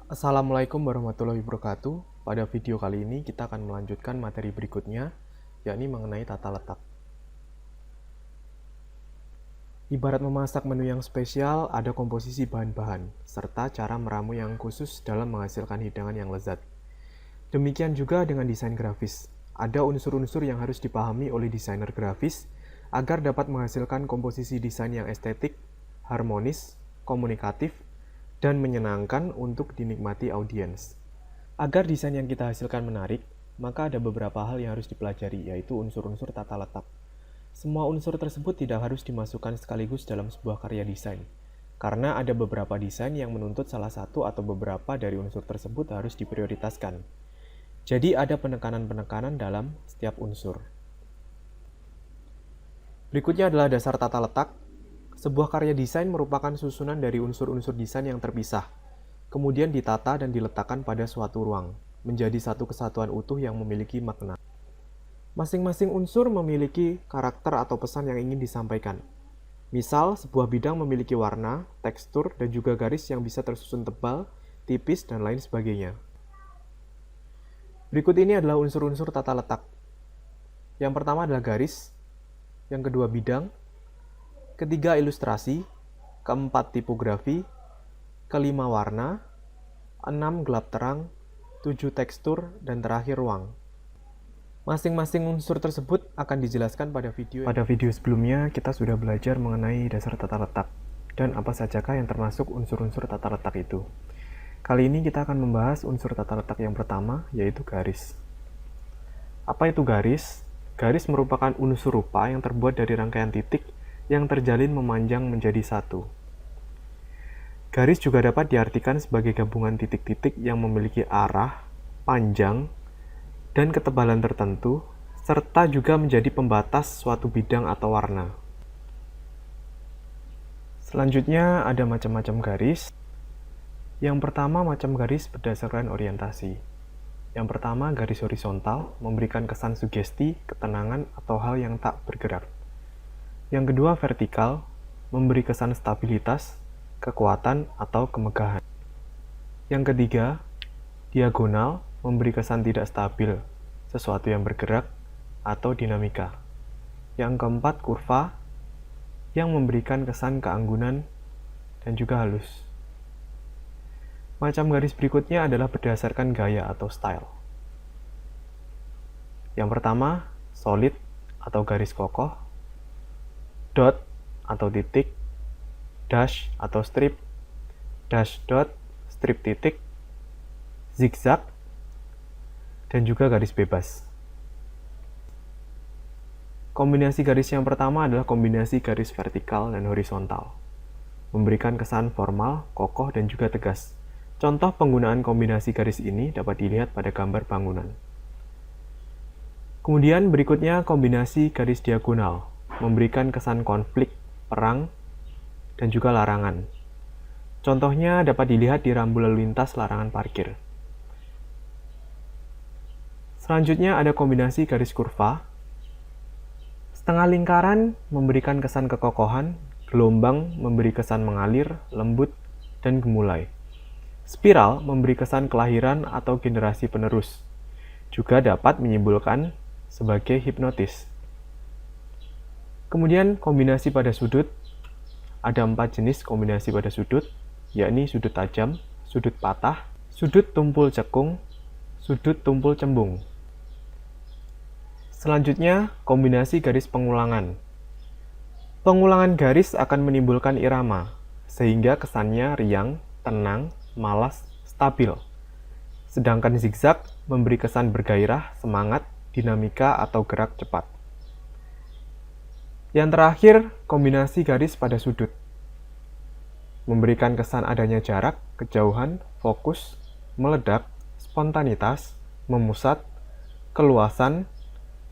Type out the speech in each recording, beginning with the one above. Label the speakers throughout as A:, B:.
A: Assalamualaikum warahmatullahi wabarakatuh. Pada video kali ini kita akan melanjutkan materi berikutnya, yakni mengenai tata letak. Ibarat memasak menu yang spesial, ada komposisi bahan-bahan, serta cara meramu yang khusus dalam menghasilkan hidangan yang lezat. Demikian juga dengan desain grafis. Ada unsur-unsur yang harus dipahami oleh desainer grafis agar dapat menghasilkan komposisi desain yang estetik, harmonis, komunikatif, dan menyenangkan untuk dinikmati audiens. Agar desain yang kita hasilkan menarik, maka ada beberapa hal yang harus dipelajari, yaitu unsur-unsur tata letak. Semua unsur tersebut tidak harus dimasukkan sekaligus dalam sebuah karya desain, karena ada beberapa desain yang menuntut salah satu atau beberapa dari unsur tersebut harus diprioritaskan. Jadi ada penekanan-penekanan dalam setiap unsur. Berikutnya adalah dasar tata letak. Sebuah karya desain merupakan susunan dari unsur-unsur desain yang terpisah, kemudian ditata dan diletakkan pada suatu ruang, menjadi satu kesatuan utuh yang memiliki makna. Masing-masing unsur memiliki karakter atau pesan yang ingin disampaikan. Misal, sebuah bidang memiliki warna, tekstur, dan juga garis yang bisa tersusun tebal, tipis, dan lain sebagainya. Berikut ini adalah unsur-unsur tata letak. Yang pertama adalah garis, yang kedua bidang, ketiga ilustrasi, keempat tipografi, kelima warna, 6 gelap terang, 7 tekstur, dan terakhir ruang. Masing-masing unsur tersebut akan dijelaskan pada video. Pada video sebelumnya, kita sudah belajar mengenai dasar tata letak dan apa sajakah yang termasuk unsur-unsur tata letak itu. Kali ini kita akan membahas unsur tata letak yang pertama, yaitu garis. Apa itu garis? Garis merupakan unsur rupa yang terbuat dari rangkaian titik yang terjalin memanjang menjadi satu. Garis juga dapat diartikan sebagai gabungan titik-titik yang memiliki arah, panjang, dan ketebalan tertentu, serta juga menjadi pembatas suatu bidang atau warna. Selanjutnya ada macam-macam garis. Yang pertama, macam garis berdasarkan orientasi. Yang pertama, garis horizontal memberikan kesan sugesti, ketenangan, atau hal yang tak bergerak. Yang kedua, vertikal memberi kesan stabilitas, kekuatan, atau kemegahan. Yang ketiga, diagonal memberi kesan tidak stabil, sesuatu yang bergerak, atau dinamika. Yang keempat, kurva yang memberikan kesan keanggunan dan juga halus. Macam garis berikutnya adalah berdasarkan gaya atau style. Yang pertama, solid atau garis kokoh, dot atau titik, dash atau strip, dash dot, strip titik, zigzag, dan juga garis bebas. Kombinasi garis yang pertama adalah kombinasi garis vertikal dan horizontal, memberikan kesan formal, kokoh, dan juga tegas. Contoh penggunaan kombinasi garis ini dapat dilihat pada gambar bangunan. Kemudian berikutnya kombinasi garis diagonal, memberikan kesan konflik, perang, dan juga larangan. Contohnya dapat dilihat di rambu lalu lintas larangan parkir. Selanjutnya ada kombinasi garis kurva. Setengah lingkaran memberikan kesan kekokohan, gelombang memberi kesan mengalir, lembut, dan gemulai. Spiral memberi kesan kelahiran atau generasi penerus. Juga dapat menyimpulkan sebagai hipnotis. Kemudian kombinasi pada sudut. Ada 4 jenis kombinasi pada sudut, yakni sudut tajam, sudut patah, sudut tumpul cekung, sudut tumpul cembung. Selanjutnya, kombinasi garis pengulangan. Pengulangan garis akan menimbulkan irama, sehingga kesannya riang, tenang, malas, stabil. Sedangkan zigzag memberi kesan bergairah, semangat, dinamika, atau gerak cepat. Yang terakhir, kombinasi garis pada sudut. Memberikan kesan adanya jarak, kejauhan, fokus, meledak, spontanitas, memusat, keluasan,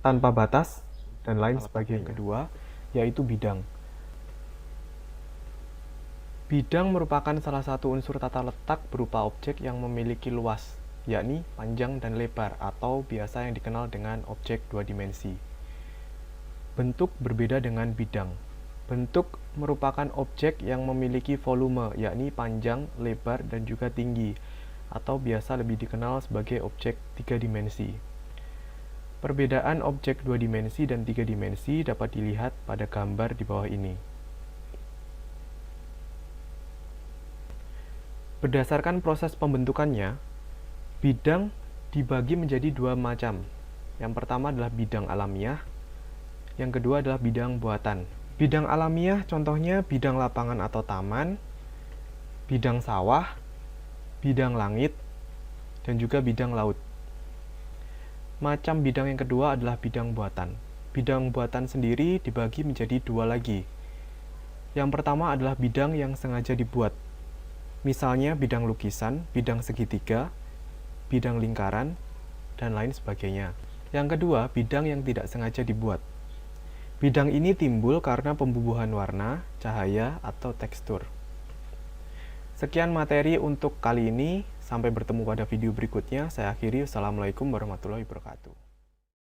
A: tanpa batas, dan lain sebagainya. Yang kedua, yaitu bidang. Bidang merupakan salah satu unsur tata letak berupa objek yang memiliki luas, yakni panjang dan lebar, atau biasa yang dikenal dengan objek dua dimensi. Bentuk berbeda dengan bidang. Bentuk merupakan objek yang memiliki volume, yakni panjang, lebar, dan juga tinggi, atau biasa lebih dikenal sebagai objek 3 dimensi. Perbedaan objek 2 dimensi dan 3 dimensi dapat dilihat pada gambar di bawah ini. Berdasarkan proses pembentukannya, bidang dibagi menjadi dua macam. Yang pertama adalah bidang alamiah, yang kedua adalah bidang buatan. Bidang alamiah contohnya bidang lapangan atau taman, bidang sawah, bidang langit, dan juga bidang laut. Macam bidang yang kedua adalah bidang buatan. Bidang buatan sendiri dibagi menjadi dua lagi. Yang pertama adalah bidang yang sengaja dibuat. Misalnya bidang lukisan, bidang segitiga, bidang lingkaran, dan lain sebagainya. Yang kedua, bidang yang tidak sengaja dibuat. Bidang ini timbul karena pembubuhan warna, cahaya, atau tekstur. Sekian materi untuk kali ini. Sampai bertemu pada video berikutnya. Saya akhiri. Wassalamualaikum warahmatullahi wabarakatuh.